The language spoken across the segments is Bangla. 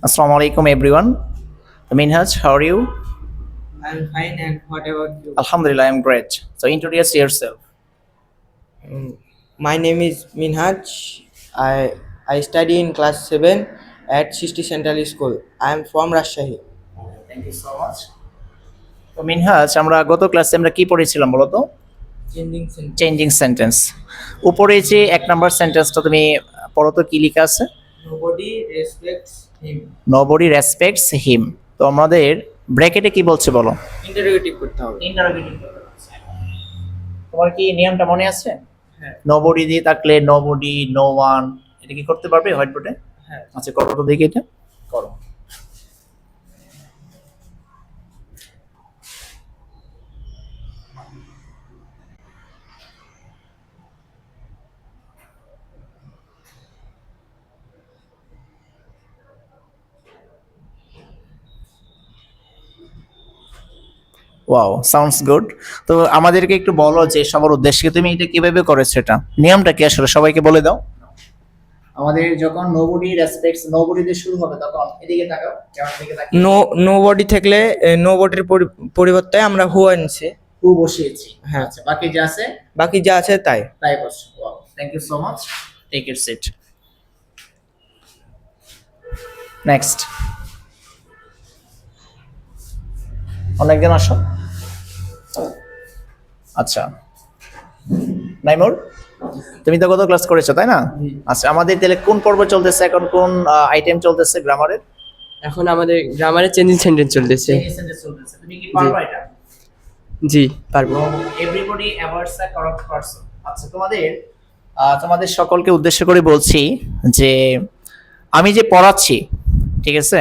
Assalamu alaikum everyone. Minhaj, how are you? I'm fine, and what about you? Alhamdulillah, I'm great. So introduce yourself. My name is Minhaj. I study in class 7 at City Central School. I am from Rajshahi. Thank you so much. তো মিনহাজ, আমরা গত ক্লাসে আমরা কি পড়েছিলাম বলো তো? Changing sentence. Changing sentence. উপরে যে 1 নম্বর সেন্টেন্সটা তুমি পড়ো তো, কি লেখা আছে? Nobody respects him. Nobody respects him. তো আমাদের ব্র্যাকেটে কি বলছে বলো? Interrogative করতে হবে। ইন্টারোগেটিভ। তোমার কি নিয়মটা মনে আছে? হ্যাঁ। নবডি দিয়ে থাকলে নবডি, নো ওয়ান, এটা কি করতে পারবে হোয়াইট বোর্ডে? হ্যাঁ। আচ্ছা, করো তো দেখি এটা। করো। Wow, sounds good. তো আমাদেরকে একটু বলো যে সবার উদ্দেশ্যে তুমি এটা কিভাবে করেছো, এটা নিয়মটা কি আসলে সবাইকে বলে দাও। আমাদের যখন নোবডি রেসপেক্টস, নোবডি দিয়ে শুরু হবে তখন এদিকে তাকাও, ক্যামেরার দিকে তাকিয়ে নোবডি থাকলে নোবডির পরিবর্তে আমরা হু আনছি। হু বসিয়েছি। হ্যাঁ। আচ্ছা, বাকি যা আছে বাকি যা আছে তাই। তাই বসো। Wow, thank you so much. Take it seat. Next. অনেকজন আসো। আচ্ছা, নাইমুর, তুমি তো কত ক্লাস করেছো তাই না? আচ্ছা, আমাদের তাহলে কোন পর্ব চলতেছে এখন, কোন আইটেম চলতেছে গ্রামারের? এখন আমাদের গ্রামারে চেঞ্জিং সেন্টেন্স চলতেছে। তুমি কি পারবা এটা? জি পারবো। Everybody avoids a corrupt person. আচ্ছা, তোমাদের সকলকে উদ্দেশ্য করে বলছি যে আমি যে পড়াচ্ছি, ঠিক আছে,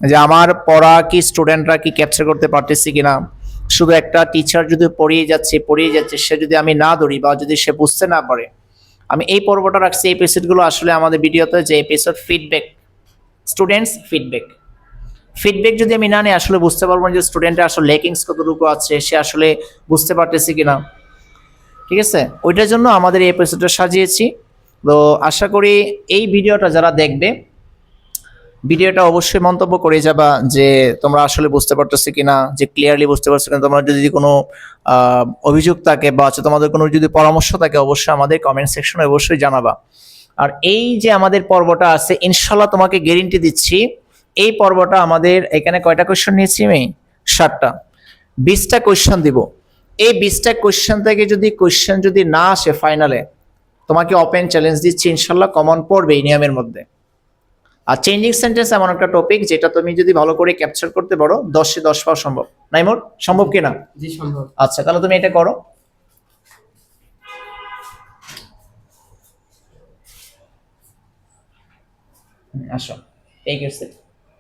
যে আমার পড়া কি স্টুডেন্টরা কি ক্যাপচার করতে পারতেছি কিনা। শুধু একটা টিচার যদি পড়িয়ে যাচ্ছে, সে যদি আমি না ধরি বা যদি সে বুঝতে না পারে, আমি এই পর্বটা রাখছি। এই এপিসোডগুলো আসলে আমাদের ভিডিওতে যে এপিসোড ফিডব্যাক, স্টুডেন্টস ফিডব্যাক যদি আমি না নিই, আসলে বুঝতে পারবো না যে স্টুডেন্টের আসলে লেকিংস কতটুকু আছে, সে আসলে বুঝতে পারতেছে কিনা। ঠিক আছে, ওইটার জন্য আমাদের এই এপিসোডটা সাজিয়েছি। তো আশা করি এই ভিডিওটা যারা দেখবে, ভিডিওটা অবশ্যই মন্তব্য করে যাবা যে তোমরা আসলে বুঝতে পারতেছো কিনা, যে ক্লিয়ারলি বুঝতে পারছো কিনা। তোমরা যদি কোনো অভিযোগ থাকে বা তোমাদের কোনো যদি পরামর্শ থাকে, অবশ্যই আমাদের কমেন্ট সেকশনে অবশ্যই জানাবা। আর এই যে আমাদের পর্বটা আছে, ইনশাল্লাহ তোমাকে গ্যারেন্টি দিচ্ছি, এই পর্বটা আমাদের এখানে কয়টা কোয়েশ্চেন নিয়েছি আমি? 7টা। 20টা কোয়েশ্চেন দিব। এই 20টা কোয়েশ্চেন থেকে যদি কোয়েশ্চেন যদি না আসে ফাইনালে, তোমাকে ওপেন চ্যালেঞ্জ দিচ্ছি, ইনশাল্লাহ কমন পড়বে এই নিয়মের মধ্যে। আর চেঞ্জিং সেন্টেন্স এমন একটা টপিক যেটা তুমি যদি ভালো করে ক্যাপচার করতে পারো, 10-এ 10 পাওয়া সম্ভব। নাইমুর, সম্ভব কিনা? জি সম্ভব। আচ্ছা, তাহলে তুমি এটা করো। আসো, টেক ইট সিট,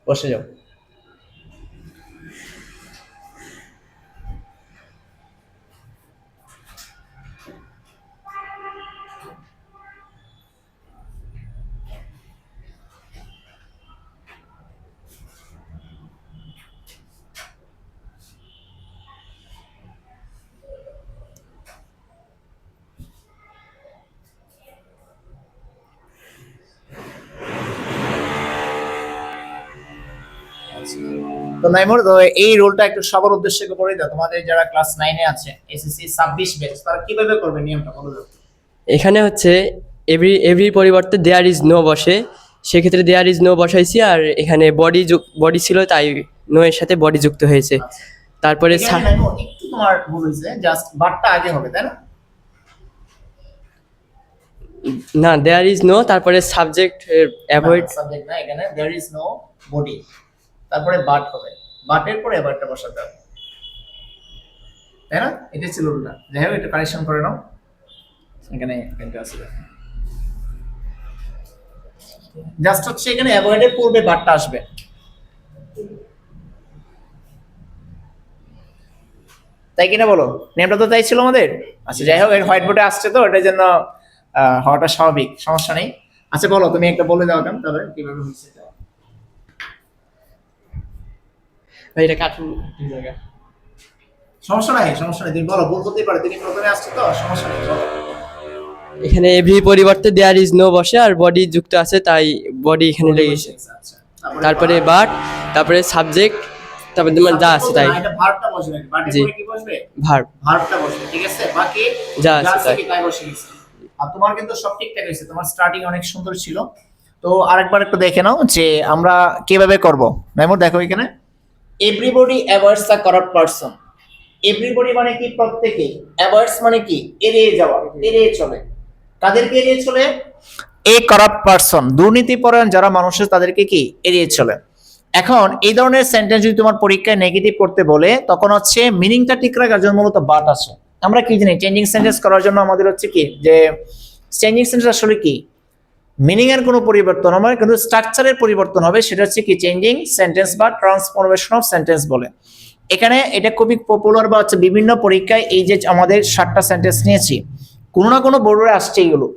বসে যাও। তো নাইমুর, তো এই রোলটা একটু সবার উদ্দেশ্যে করে দাও। তোমাদের যারা ক্লাস 9-এ আছে, এসএসসি 26 ব্যাচ, তারা কিভাবে করবে নিয়মটা বলো দাও। এখানে হচ্ছে এভরি পরিবর্তে দেয়ার ইজ নো বসে, সেক্ষেত্রে দেয়ার ইজ নো বসাইছি। আর এখানে বডি ছিল, তাই নো এর সাথে বডি যুক্ত হয়েছে। আচ্ছা। তারপরে এখানে নাইমুর, একটু তোমার ভুল হয়েছে, জাস্ট বাটটা আগে হবে, তাই না? না, দেয়ার ইজ নো, তারপরে সাবজেক্ট অ্যাভয়েড। সাবজেক্ট না, এখানে देयर ইজ নো বডি, তারপরে বাট হবে, বাটের পরে এবারটা বসাতে হবে, তাই না? এটা ছিল রুলটা। যাই হোক, এটা কারেকশন করে নাও। এখানে এটা আছে, জাস্ট হচ্ছে এখানে অ্যাভয়েডের পূর্বে বাটটা আসবে। তাই কিনা বলো? নেমটা তো তাই ছিল আমাদের। আচ্ছা, যাই হোক, হোয়াইট বোর্ডে আসছে তো এটার জন্য হওয়াটা স্বাভাবিক, সমস্যা নেই। আচ্ছা বলো, তুমি একটা বলে দাও কেন তবে কিভাবে হচ্ছে। এটা কাটুন জায়গা। সমস্যা নাই, তুমি বলো, ভুল হতেই পারে, তুমি প্রথমে আসছো তো, সমস্যা নেই, বলো। এখানে এভরি পরিবর্তে দেয়ার ইজ নো বসে আর বডি যুক্ত আছে, তাই বডি এখানে লেগেছে। আচ্ছা, তারপরে বাট, তারপরে সাবজেক্ট, তারপরে তোমার যা আছে তাই। এটা ভার্বটা বসবে নাকি? বাটের জি। পরে কি বসবে? ভার্ব ভার্বটা বসবে, ঠিক আছে? বাকি যা আছে তাই। কি তাই বসে গেছে। আর তোমার কিন্তু সব ঠিকঠাক হয়েছে, তোমার স্টার্টিং অনেক সুন্দর ছিল। তো আরেকবার একটু দেখে নাও যে আমরা কিভাবে করব। মেমো দেখো এখানে, everybody avoids the corrupt person. Everybody মানে কি? প্রত্যেকেই। অ্যাভয়েডস মানে কি? এড়িয়ে যাওয়া, এড়িয়ে চলে। কাদেরকে এড়িয়ে চলে? এ কারাপ্ট পারসন, দুর্নীতিপরায়ণ যারা মানুষের, তাদেরকে কি এড়িয়ে চলে। এখন এই ধরনের সেন্টেন্স যদি তোমার পরীক্ষায় নেগেটিভ করতে বলে, তখন হচ্ছে মিনিংটা ঠিক রাখার জন্য মূলত বাট আছে। আমরা কি জানি চেঞ্জিং সেন্টেন্স করার জন্য আমাদের হচ্ছে কি, যে চেঞ্জিং সেন্টেন্স আসলে কি, মিনিং এর কোনো পরিবর্তন হবে কিন্তু স্ট্রাকচারের পরিবর্তন হবে, সেটা হচ্ছে কি চেঞ্জিং সেন্টেন্স বা ট্রান্সফরমেশন অফ সেন্টেন্স বলে। এখানে এটা খুবই পপুলার বা হচ্ছে বিভিন্ন পরীক্ষায় এই যে আমাদের 7টা সেন্টেন্স নিয়েছি, কোনো না কোনো বোর্ডে আসছে, এগুলো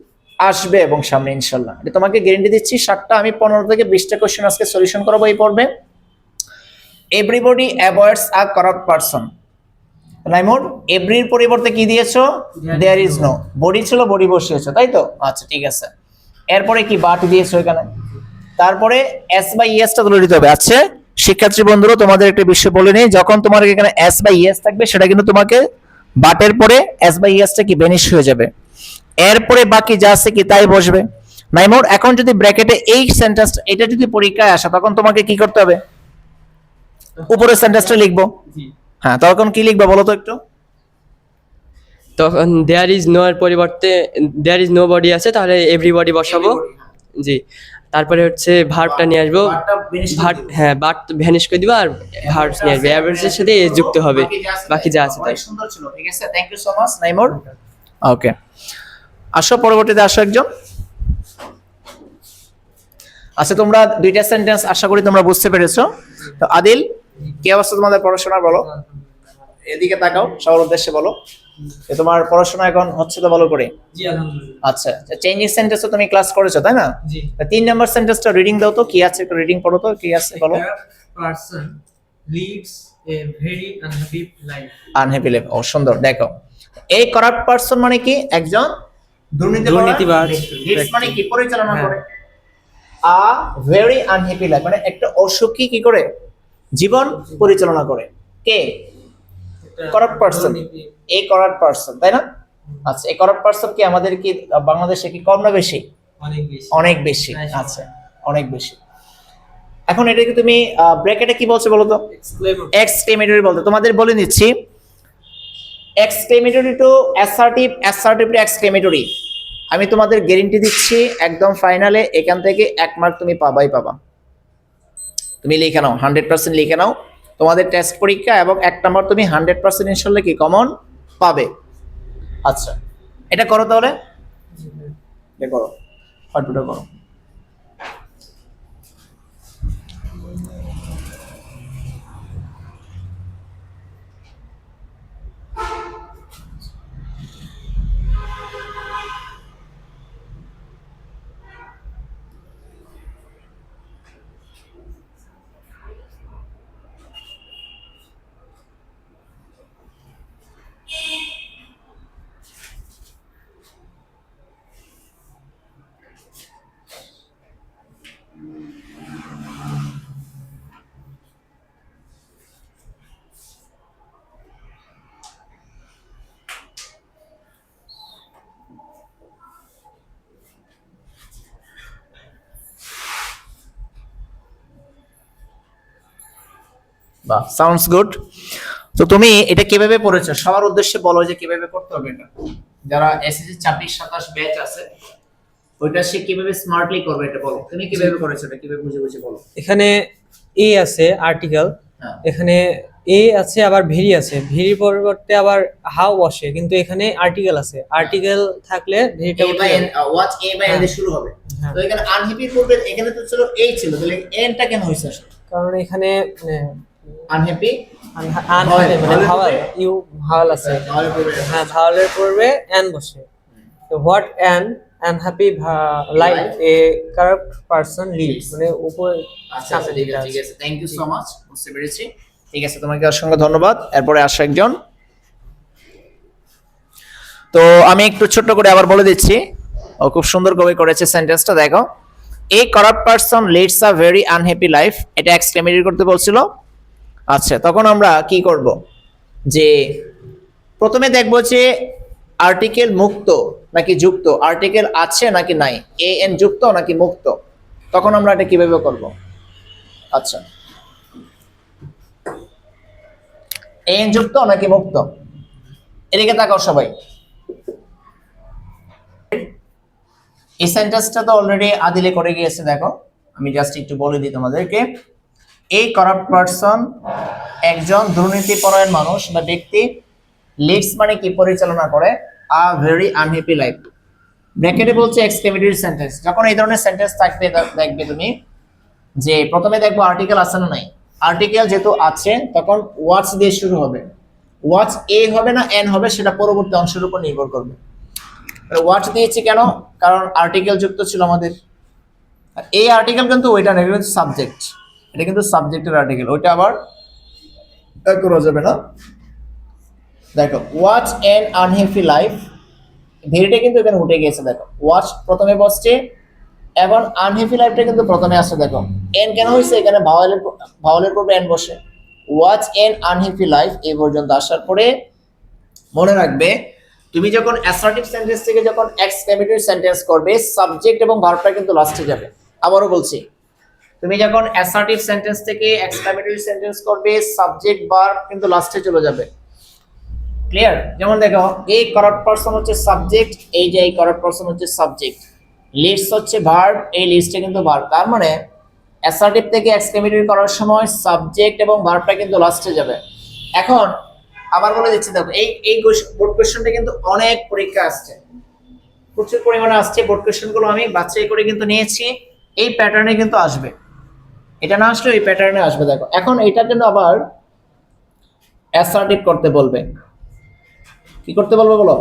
আসবে এবং সামনে ইনশাল্লাহ, এটা তোমাকে গ্যারান্টি দিচ্ছি। 7টা আমি 15 থেকে 20টা কোশ্চেন আজকে সলিউশন করাবো এই পর্বে। Everybody avoids a corrupt person. নাইমোর এভরির পরিবর্তে কি দিয়েছো? There is no. বডি ছিল, বডি বসিয়েছো, তাই তো? আচ্ছা ঠিক আছে। এরপরে কি বাট দিয়েছো এখানে, তারপরে এস বাই ইএসটা তুলে দিতে হবে। আচ্ছা শিক্ষার্থী বন্ধুরা, তোমাদের একটা বিষয় বলে নেই, যখন তোমার এখানে এস বাই ইএস থাকবে, সেটা কিন্তু তোমাকে বাটের পরে এস বাই ইএসটা কি বেনিশ হয়ে যাবে। এরপরে বাকি যা আছে কি তাই বসবে। নাইমোর এখন যদি ব্র্যাকেটে এই সেন্টেন্স, এটা যদি পরীক্ষায় আসে, তখন তোমাকে কি করতে হবে? উপরের সেন্টেন্সটা লিখবো। হ্যাঁ, তখন কি লিখবে বলো তো একটু। তখন দেয়ার ইজ নো এর পরিবর্তে দেয়ার ইজ নো বডি আছে, তাহলে এভরিবডি বসাবো। জি। তারপরে হচ্ছে ভার্বটা নিয়ে আসবো। ভার্ব, হ্যাঁ, বাট ভ্যানিশ করে দিব আর ভার্ব নিয়ে আসবে, অ্যাভারেজের সাথে এ যুক্ত হবে, বাকি যা আছে তাই। অনেক সুন্দর ছিল, ঠিক আছে। Thank you so much Naimur. Okay, আসো পরবর্তীতে আসো একজন। আচ্ছা তোমরা 2টা সেন্টেন্স আশা করি তোমরা বুঝতে পেরেছো। তো আদিল, কি অবস্থা তোমাদের পড়াশোনা বলো? এদিকে তাকাও, সবার উদ্দেশ্যে বলো যে তোমার পড়াশোনা এখন হচ্ছে তো ভালো করে? জি আলহামদুলিল্লাহ। আচ্ছা, চেঞ্জিং সেন্টেন্স তো তুমি ক্লাস করেছো তাই না? জি। 3 নাম্বার সেন্টেন্সটা রিডিং দাও তো, কি আছে একটু রিডিং পড়ো তো, কি আছে বলো। Person leads a very unhappy life. Unhappy life, ও সুন্দর। দেখো এই কারাপ্ট পারসন মানে কি? একজন দুর্নীতিবাজ লিডস মানে কি? পরিচালনা হ্যাঁ। করে। আ ভেরি আনহ্যাপি লাইফ মানে একটা অসুখী কি করে জীবন পরিচালনা করে। কে? Corrupt person. এই কারাপ্ট পারসন, তাই না? আচ্ছা, এই কারাপ্ট পারসন কি আমাদের কি বাংলাদেশে কি কম না বেশি? অনেক বেশি। অনেক বেশি। আচ্ছা, অনেক বেশি। এখন এটাকে তুমি ব্র্যাকেটে কি বলছো বলো তো? এক্সক্লেমেটরি বলতে। তোমাদের বলে নিচ্ছি, exclamatory two assertive, assertive two exclamatory. আমি তোমাদের গ্যারান্টি দিচ্ছি একদম ফাইনালে এখান থেকে 1 মার্ক তুমি পাবাই পাবা। তুমি লিখে নাও, 100% লিখে নাও। তোমাদের টেস্ট পরীক্ষা এবং 1 নাম্বার তুমি 100% ইনশাআল্লাহ কি কমন পাবে। আচ্ছা, এটা করো তাহলে, এটা করো, পার্টটা করো। বাহ, সাউন্ডস গুড। তো তুমি এটা কিভাবে পড়েছো সবার উদ্দেশ্যে বলো যে কিভাবে করতে হবে এটা। যারা এসএসসি 26-27 ব্যাচ আছে, ওইটা সে কিভাবে স্মার্টলি করবে এটা বলো। তুমি কিভাবে করেছো এটা, কিভাবে বুঝে বুঝে বলো। এখানে এ আছে আর্টিকেল, হ্যাঁ। এখানে এ আছে, আবার ভেরি আছে, ভেরির পরিবর্তে আবার হাউ বসে, কিন্তু এখানে আর্টিকেল আছে, আর্টিকেল থাকলে ভেরিটা a by an, watch a by an দিয়ে শুরু হবে। হ্যাঁ। তো এখানে আনহ্যাপি করবে, এখানে তো ছিল এই ছিল, তাহলে এনটা কেন হইছে আসলে? কারণ এখানে আনহ্যাপি মানে ভাওয়াল, ইউ ভাওয়াল আছে, তাহলে করবে হ্যাঁ ভাওয়ালের পূর্বে এন বসে। তো what an unhappy life a corrupt person lives, মানে উপরে আচ্ছা আচ্ছা, ঠিক আছে ঠিক আছে, থ্যাংক ইউ সো মাচ, বুঝতে পেরেছি। ঠিক আছে, তোমাকে অসংখ্য ধন্যবাদ। এরপরে আসো একজন। তো আমি একটু ছোট্ট করে আবার বলে দিচ্ছি, ও খুব সুন্দর করে করেছে সেন্টেন্সটা, দেখো। এ corrupt person Leeds a very unhappy life, এটা এক্সক্লেমেটরি করতে বলছিল। আচ্ছা, তখন আমরা কি করব, যে প্রথমে দেখব যে আর্টিকেল মুক্ত নাকি যুক্ত, আর্টিকেল আছে নাকি নাই, এ এন যুক্ত নাকি মুক্ত, তখন আমরা এটা কিভাবে করব। আচ্ছা, এ এন যুক্ত নাকি মুক্ত, এদিকে তাকাও সবাই। এই সেন্টেন্সটা তো অলরেডি আদিলে করে গিয়েছে, দেখো আমি জাস্ট একটু বলে দিই তোমাদেরকে। এই কারাপ্ট পারসন একজন দুর্নীতিপরায়ণ মানুষ বা ব্যক্তি, লিডস মানে কি পরিচালনা করে, আ ভেরি আনহ্যাপি লাইফ, ব্র্যাকেটে বলছে এক্সক্লেমেটরি সেন্টেন্স। যখন এই ধরনের সেন্টেন্স থাকবে দেখবে তুমি যে প্রথমে দেখবো আর্টিকেল আছে না নাই, আর্টিকেল যেহেতু আছে তখন ওয়াটস দিয়ে শুরু হবে, ওয়াটস এ হবে না এন হবে সেটা পরবর্তী অংশের উপর নির্ভর করবে। ওয়াট দিয়েছি কেন, কারণ আর্টিকেল যুক্ত ছিল আমাদের, আর এই আর্টিকেল কিন্তু ওইটা না, এটা কিন্তু সাবজেক্ট, এটা কিন্তু সাবজেক্টের আর্টিকেল, ওইটা আবার করা যাবে না। দেখো ওয়াচ এন আনহ্যাপি লাইফ, ভেরিটা কিন্তু এখানে উঠে গিয়েছে, দেখো ওয়াচ প্রথমে বসছে এবং আনহ্যাপি লাইফটা কিন্তু প্রথমে আসছে। দেখো এন কেন হয়েছে, এখানে ভাওয়ালের পূর্বে এন বসে, ওয়াচ এন আনহ্যাপি লাইফ এই পর্যন্ত আসার পরে মনে রাখবে তুমি যখন অ্যাসার্টিভ সেন্টেন্স থেকে যখন এক্সক্লেমেটরি সেন্টেন্স করবে, সাবজেক্ট এবং ভার্বটা কিন্তু লাস্টে যাবে। আবারও বলছি, তুমি যখন অ্যাসার্টিভ সেন্টেন্স থেকে এক্সক্লেমেটরি সেন্টেন্স করবে, সাবজেক্ট ভার্ব কিন্তু লাস্টে চলে যাবে। ক্লিয়ার? যেমন দেখো এই কারাপ্ট পারসন হচ্ছে সাবজেক্ট, এই যে এই কারাপ্ট পারসন হচ্ছে সাবজেক্ট, লিডস হচ্ছে ভার্ব, এই লিডসটা কিন্তু ভার্ব। তার মানে অ্যাসার্টিভ থেকে এক্সক্লেমেটরি করার সময় সাবজেক্ট এবং ভার্বটা কিন্তু লাস্টে যাবে। এখন আবার বলে দিচ্ছি, দেখো এই বোর্ড কোশ্চেনটা কিন্তু অনেক পরীক্ষা আসছে, প্রচুর পরিমাণে আসছে, বোর্ড কোশ্চেনগুলো আমি বাছাই করে কিন্তু নিয়েছি, এই প্যাটার্নে কিন্তু আসবে, এটা না আসলে এই প্যাটার্নে আসবে। দেখো এখন এটা কিন্তু আবার অ্যাসার্টিভ করতে বলবে, কি করতে বলবে বলো,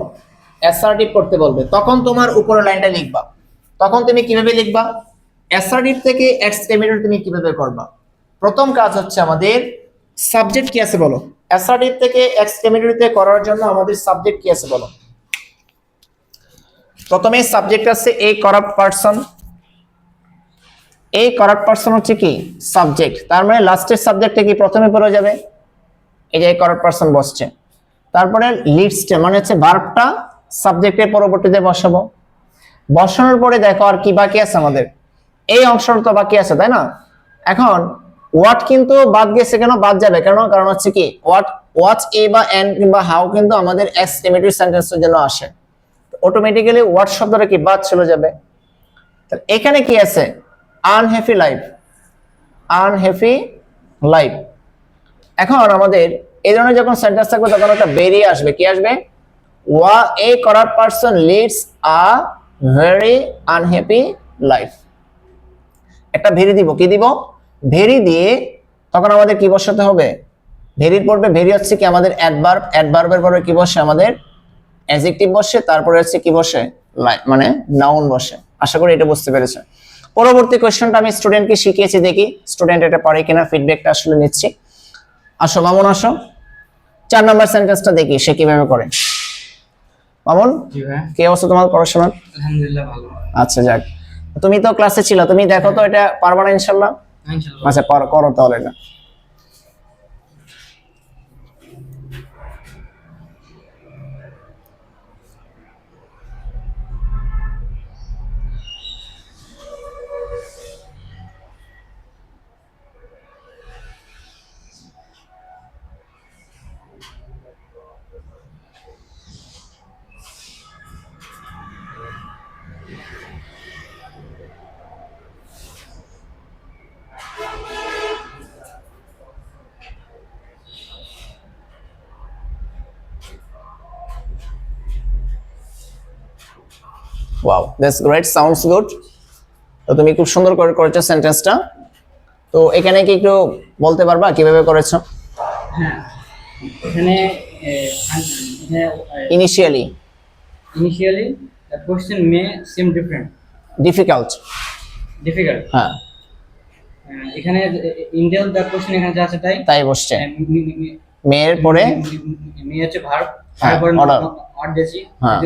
অ্যাসার্টিভ করতে বলবে, তখন তোমার উপরের লাইনটা লিখবা। তখন তুমি কিভাবে লিখবা, অ্যাসার্টিভ থেকে এক্সক্লেমেটরি তুমি কিভাবে করবা। প্রথম কাজ হচ্ছে আমাদের সাবজেক্ট কি আছে বলো, অ্যাসার্টিভ থেকে এক্সক্লেমেটরিতে করার জন্য আমাদের সাবজেক্ট কি আছে বলো। প্রথমে সাবজেক্ট আছে এই কারাপ্ট পারসন, এই কারাপ্ট পারসন হচ্ছে কি সাবজেক্ট, তার মানে লাস্টের সাবজেক্টে কি প্রথমে পড়ে যাবে, এই যে কারাপ্ট পারসন বসছে, তারপরে লিডসটা মানে হচ্ছে ভার্বটা সাবজেক্টের পরবর্তীতে বসাবো, বসানোর পরে দেখো আর কি বাকি আছে আমাদের, এই অংশটা তো বাকি আছে তাই না। এখন হোয়াট কিন্তু বাদ গেছে কেন, বাদ যাবে কেন, কারণ হচ্ছে কি হোয়াট এ বা এন কিংবা হাউ কিন্তু আমাদের এক্সক্লেমেটরি সেন্টেন্সের জন্য আসে, অটোমেটিক্যালি হোয়াট শব্দটা কি বাদ চলে যাবে। তাহলে এখানে কি আছে, আনহ্যাপি লাইফ, আনহ্যাপি লাইফ। এখন আমাদের এই ধরনের যখন সেন্টেন্স থাকবে তখন একটা বেরিয়ে আসবে, কি আসবে, এ corrupt person Leeds a very unhappy life. একটা ভেরি দিব, কি দিব, ভেরি দিয়ে তখন আমাদের কি বসাতে হবে, ভেরির পূর্বে ভেরি হচ্ছে কি আমাদের অ্যাডভার্ব, অ্যাডভার্বের পরে কি বসে আমাদের অ্যাডজেক্টিভ বসে, তারপরে হচ্ছে কি বসে মানে নাউন বসে। আশা করি এটা বুঝতে পেরেছেন। পরবর্তী কোশ্চেনটা আমি স্টুডেন্টকে শিখিয়েছি, দেখি স্টুডেন্ট এটা পারে কিনা, ফিডব্যাকটা আসলে নিচ্ছি। আসো মামুন আসো, 4 নাম্বার সেন্টেন্সটা দেখি সে কিভাবে করে। মামুন জি ভাই, কি অবস্থা তোমার পড়াশোনার? আলহামদুলিল্লাহ ভালো। আচ্ছা যাক, তুমি তো ক্লাসে ছিল, তুমি দেখো তো এটা পারবা না ইনশাল্লাহ? ইনশাআল্লাহ। আচ্ছা করো তাহলে এটা। Wow, that's great, sounds good. তো তুমি খুব সুন্দর করে করেছো সেন্টেন্সটা। তো এখানে কি একটু বলতে পারবা কিভাবে করেছো? হ্যাঁ, এখানে initially initially the question may seem difficult, difficult. হ্যাঁ এখানে ইন্ডিয়ান দ্য কোশ্চেন এখানে যা আছে তাই তাই বসছে, মেয়ের পরে মেয়ে হচ্ছে ভার্ব, হ্যাঁ, তারপর order. নট দিয়েছি, হ্যাঁ।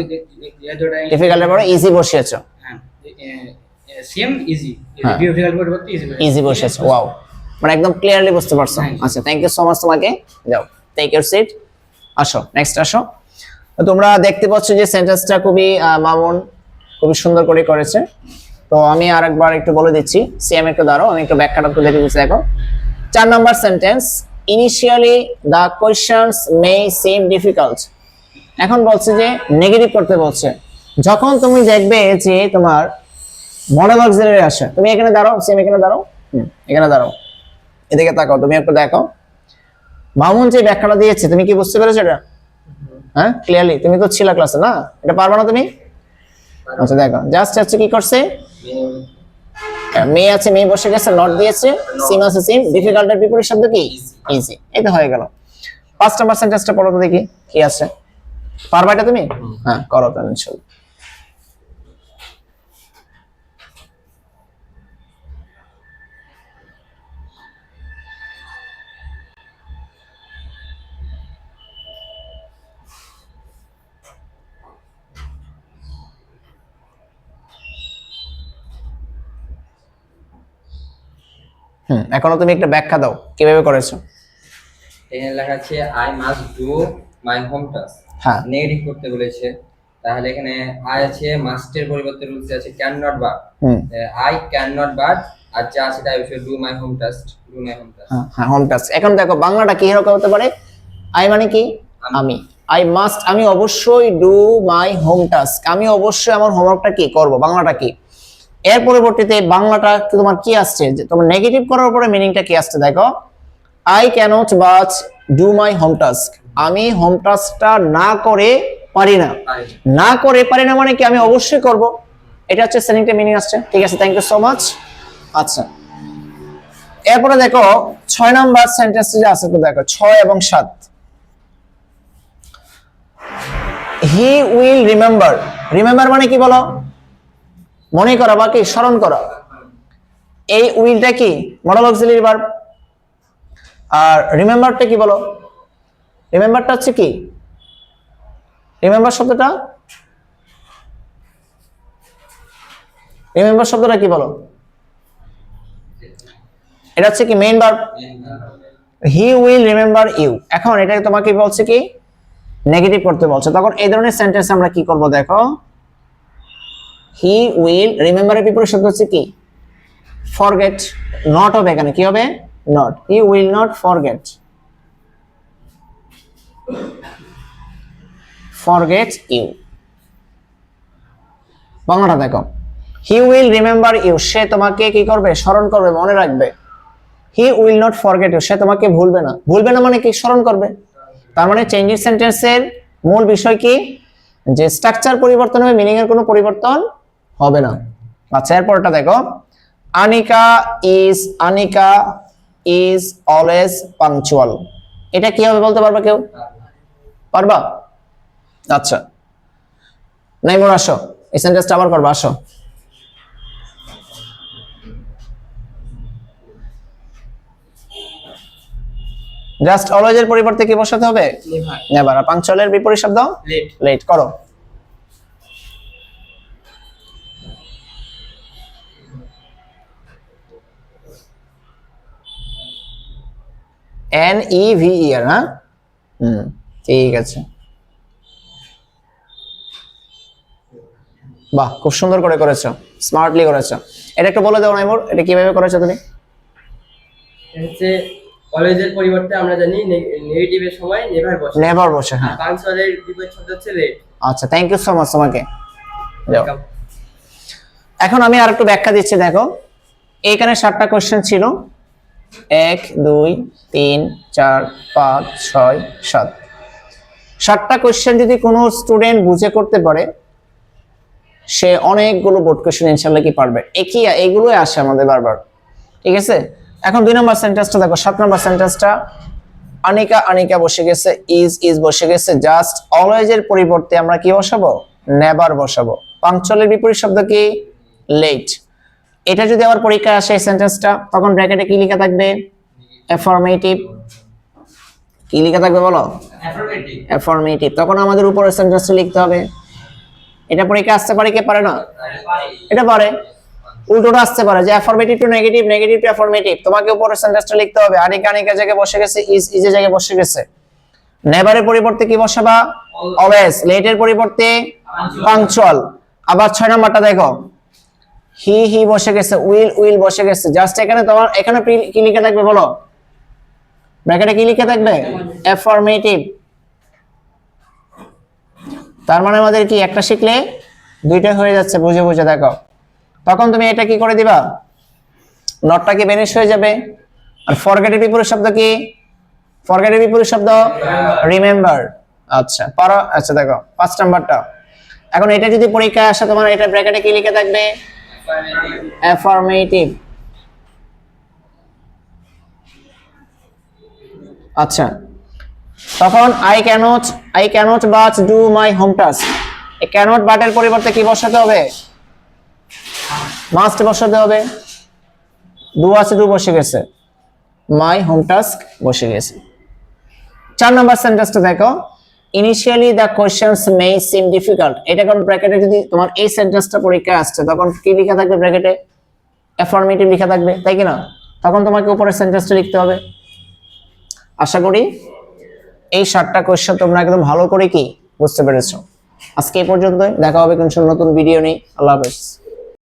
এই দুটোটাই ডিফিকাল্টের পরে ইজি বসিয়েছো। হ্যাঁ, সেম ইজি, হ্যাঁ। ডিফিকাল্ট পরিবর্তে ইজি। ইজি বসেছে, ওয়াও, মানে একদম ক্লিয়ারলি বুঝতে পারছো। আচ্ছা, থ্যাংক ইউ সো মাচ তোমাকে। যাও, টেক ইউর সিট। আসো, নেক্সট আসো। তো তোমরা দেখতে পাচ্ছ যে সেন্টেন্সটা খুবই মামুন খুবই সুন্দর করে করেছে। তো আমি আরেকবার একটু বলে দিচ্ছি, সিএম একটু দাঁড়াও, আমি একটু ব্যাখ্যাটা একটু দেখে দিচ্ছি। দেখো 4 number sentence, initially the questions May SIM difficult. এখন বলছে যে নেগেটিভ করতে বলছে। যখন তুমি দেখবে যে তোমার মডেল অক্সিলারি আসে, তুমি এখানে দাঁড়াও, সিএম এখানে দাঁড়াও, এখানে দাঁড়াও, এদিকে তাকাও, তুমি একটু দেখো মামুন যে ব্যাখ্যাটা দিয়েছে তুমি কি বুঝতে পেরেছো এটা? হ্যাঁ, ক্লিয়ারলি? তুমি তো ছিলা ক্লাসে না, এটা পারবে না তুমি? আচ্ছা দেখো, জাস্ট হচ্ছে কি করছে, মে আছে, মে বসে গেছে, নট দিয়েছে, সিম আছে, সিম, ডিফিকাল্টের বিপরীত শব্দ কি? ইজি। এই তো হয়ে গেল। 5 নাম্বার সেন্টেন্সটা পড়ো তো দেখি কি আছে। পারবা এটা তুমি? হ্যাঁ, করো তাহলে ইনশাআল্লাহ। এখনো তুমি একটা ব্যাখ্যা দাও কিভাবে করেছো। এখানে লেখা আছে I must do my home task. হ্যাঁ। নেগেটিভ করতে বলেছে, তাহলে এখানে আই আছে, মাস্টের পরিবর্তে রুলস আছে can not but. I can not but, আর যা আছে তাই হচ্ছে do my home task, do my home task. হ্যাঁ, হোম টাস্ক। এখন দেখো বাংলাটা কি এরকম হতে পারে, আই মানে কি? আমি। আই মাস্ট, আমি অবশ্যই ডু মাই হোম টাস্ক, আমি অবশ্যই আমার হোমওয়ার্কটা কি করব, বাংলাটা কি? এর পরবর্তীতে বাংলাটা তোমার কি আসছে, যে তোমার নেগেটিভ করার পরে মিনিংটা কি আসছে দেখো, I cannot but do my home task, আমি হোম টাস্কটা না করে পারি না। না করে পারি না মানে কি আমি অবশ্যই করব, এটা হচ্ছে সেনিংটা মিনিং আসছে। ঠিক আছে, থ্যাংক ইউ সো মাচ। আচ্ছা, এরপরে দেখো 6 নাম্বার সেন্টেন্স যে আছে, তো দেখো 6 এবং 7, হি উইল রিমেম্বার। রিমেম্বার মানে কি বলো, মনে করা বা কি স্মরণ করা। এই উইলটা কি মডেল অক্সিলারি ভার্ব, আর রিমেম্বারটা কি বলো, রিমেম্বারটা হচ্ছে কি, রিমেম্বার শব্দটা, রিমেম্বার শব্দটা কি বলো, এটা হচ্ছে কি main verb. He will remember you. এখন এটা তোমাকে বলছে কি নেগেটিভ করতে বলছে, তখন এই ধরনের সেন্টেন্স আমরা কি করব দেখো, হি উইল রিমেম্বারের বিপরীত শব্দ হচ্ছে কি ফরগেট। নট হবে এখানে, কি হবে? Not. He will not forget, forget you. বাংলাটা দেখো, হি উইল রিমেম্বার ইউ, সে তোমাকে কি করবে, স্মরণ করবে, মনে রাখবে। He will not forget you, সে তোমাকে ভুলবে না। ভুলবে না মানে কি, স্মরণ করবে। তার মানে চেঞ্জিং সেন্টেন্সের মূল বিষয় কি, যে স্ট্রাকচার পরিবর্তন হবে, মিনিং এর কোনো পরিবর্তন হবে না। আচ্ছা, এরপরটা দেখো, আনিকা ইজ অলওয়েজ পাংচুয়াল। এটা কি হবে বলতে পারবে কেউ? পারবা? আচ্ছা, নাইমুর আসো, এই সেন্টেন্সটা আবার করবা, আসো। জাস্ট অলওয়েজ এর পরিবর্তে কি বসাতে হবে? নেভার। আর পাংচুয়ালের বিপরীত শব্দ লেট। লেট। করো। NEVER, হ্যাঁ, ঠিক আছে, বাহ, খুব সুন্দর করে করেছো, স্মার্টলি করেছো। এটা একটু বলে দাও নাইমুর, এটা কিভাবে করেছো তুমি? হচ্ছে অলওয়েজের পরিবর্তে আমরা জানি নেগেটিভের সময় নেভার বসে, নেভার বসে, হ্যাঁ। পাংচুয়ালের বিপরীত শব্দ হচ্ছে লেট। আচ্ছা, থ্যাংক ইউ সো মাচ তোমাকে। যাও। এখন আমি আর একটু ব্যাখ্যা দিচ্ছি, দেখো এইখানে 7টা কোশ্চেন ছিল, 1 2 3 4 5 6 7। 7টা কোশ্চেন যদি কোনো স্টুডেন্ট বুঝে করতে পারে, সে অনেকগুলো বোর্ড কোশ্চেন ইনশাআল্লাহ কি পারবে। এইগুলোই আসে আমাদের বারবার। ঠিক আছে, এখন 2 নম্বর সেন্টেন্সটা দেখো, 7 নম্বর সেন্টেন্সটা, আনিকা বসে গেছে, ইজ বসে গেছে, জাস্ট অলওয়েজ এর পরিবর্তে আমরা কি বসাবো? নেভার বসাবো। পাংচুয়ালের বিপরীত শব্দ কি? লেট। এটা যদি আবার পরীক্ষায় আসে এই সেন্টেন্সটা, তখন ব্র্যাকেটে কি লেখা থাকবে? অ্যাফার্মেটিভ। কি লেখা থাকবে বলো? অ্যাফার্মেটিভ। তখন আমাদের উপরের সেন্টেন্সটা লিখতে হবে। এটা পরীক্ষা আসতে পারে, কে পারে না? এটা পারে। উল্টোটা আসতে পারে যে affirmative two negative, negative two affirmative. তোমাকে উপরের সেন্টেন্সটা লিখতে হবে। আনিকা আনিকা জায়গায় বসে গেছে, ইজ ইজের জায়গায় বসে গেছে। নেভারের পরিবর্তে কি বসাবা? অলওয়েজ। লেটের পরিবর্তে পাংচুয়াল। আবার 6 নাম্বারটা দেখো, হি হি বসে গেছে, উইল উইল বসে গেছে। জাস্ট এখানে তোমার এখানে কি লিখে থাকবে বলো? ব্র্যাকেটে কি লিখে থাকবে? অ্যাফার্মেটিভ। তার মানে আমাদের কি একটা শিখলে দুইটা হয়ে যাচ্ছে, বুঝে বুঝে দেখো। তখন তুমি এটা কি করে দিবা? নটটা কি বেনিশ হয়ে যাবে। আর ফরগেটের বিপরীত শব্দ কি? ফরগেটের বিপরীত শব্দ রিমেম্বার। আচ্ছা পারো। আচ্ছা দেখো 5 নাম্বারটা। এখন এটা যদি পরীক্ষায় আসে তোমার এটা ব্র্যাকেটে কি লিখে থাকবে? অ্যাফার্মেটিভ। আচ্ছা তখন I cannot but do my home task. এই ক্যানট বাটের পরিবর্তে কি বসাতে হবে? মাস্ট বসাতে হবে। ডু আছে, ডু বসে গেছে, মাই হোম টাস্ক বসে গেছে। 4 নাম্বার সেন্টেন্সটা দেখো, initially the questions May SIM difficult. এটা কোন ব্র্যাকেটে যদি তোমার এই সেন্টেন্সটা পরীক্ষায় আসছে তখন কি লেখা থাকবে? ব্র্যাকেটে অ্যাফার্মেটিভ লেখা থাকবে, তাই কি না? তখন তোমাকে উপরের সেন্টেন্সটা লিখতে হবে। আশা করি এই 7টা কোশ্চেন তোমরা একদম ভালো করে কি বুঝতে পেরেছো। আজকে এই পর্যন্তই, দেখা হবে কোন নতুন ভিডিও নিয়ে। আল্লাহ হাফেজ।